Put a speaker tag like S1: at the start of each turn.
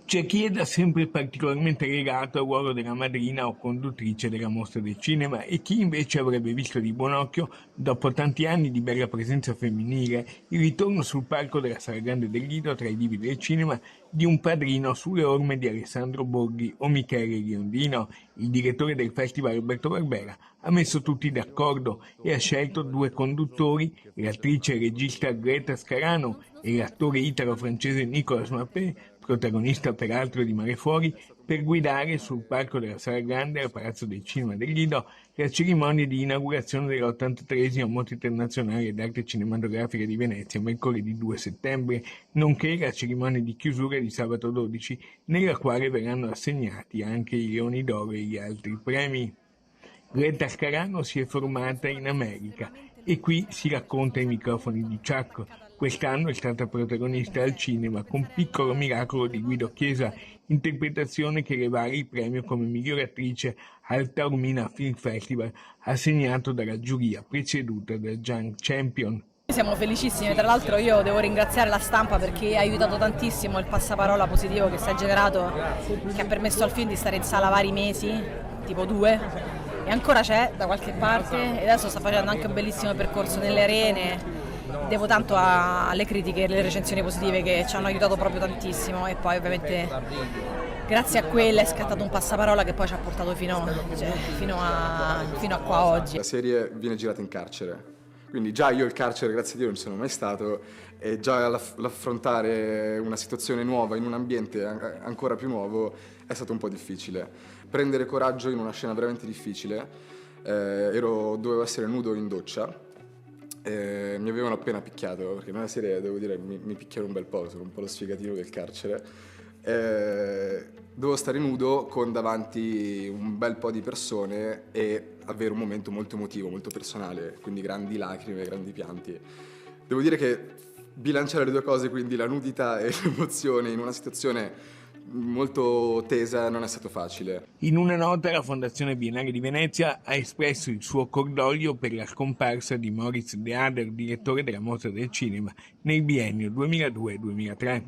S1: C'è chi è da sempre particolarmente legato al ruolo della madrina o conduttrice della Mostra del Cinema e chi invece avrebbe visto di buon occhio, dopo tanti anni di bella presenza femminile, il ritorno sul palco della Sala Grande del Lido tra i divi del cinema di un padrino sulle orme di Alessandro Borghi o Michele Riondino. Il direttore del festival Roberto Barbera ha messo tutti d'accordo e ha scelto due conduttori, l'attrice e regista Greta Scarano e l'attore italo-francese Nicolas Mappé, protagonista peraltro di Mare Fuori, per guidare sul palco della Sala Grande al Palazzo del Cinema del Lido la cerimonia di inaugurazione dell'83esima Mostra Internazionale d'Arte Cinematografica di Venezia mercoledì 2 settembre, nonché la cerimonia di chiusura di sabato 12, nella quale verranno assegnati anche i Leoni d'Oro e gli altri premi. Greta Scarano si è formata in America e qui si racconta ai microfoni di Chuck. Quest'anno è stata protagonista al cinema con Piccolo Miracolo di Guido Chiesa, interpretazione che le vale il premio come migliore attrice al Taormina Film Festival, assegnato dalla giuria presieduta da Young Champion.
S2: Siamo felicissimi, tra l'altro io devo ringraziare la stampa perché ha aiutato tantissimo il passaparola positivo che si è generato, che ha permesso al film di stare in sala vari mesi, tipo 2, e ancora c'è da qualche parte e adesso sta facendo anche un bellissimo percorso nelle arene. Devo tanto alle critiche e alle recensioni positive che ci hanno aiutato proprio tantissimo e poi ovviamente grazie a quelle è scattato un passaparola che poi ci ha portato fino a qua oggi.
S3: La serie viene girata in carcere. Quindi già io il carcere, grazie a Dio, non ci sono mai stato e già l'affrontare una situazione nuova in un ambiente ancora più nuovo è stato un po' difficile. Prendere coraggio in una scena veramente difficile, dovevo essere nudo in doccia, mi avevano appena picchiato, perché nella serie, devo dire, mi picchiano un bel po', sono un po' lo sfigatino del carcere. Dovevo stare nudo con davanti un bel po' di persone e avere un momento molto emotivo, molto personale, quindi grandi lacrime, grandi pianti. Devo dire che bilanciare le due cose, quindi la nudità e l'emozione in una situazione molto tesa, non è stato facile.
S1: In una nota la Fondazione Biennale di Venezia ha espresso il suo cordoglio per la scomparsa di Moritz De Ader, direttore della Mostra del Cinema nel biennio 2002-2003.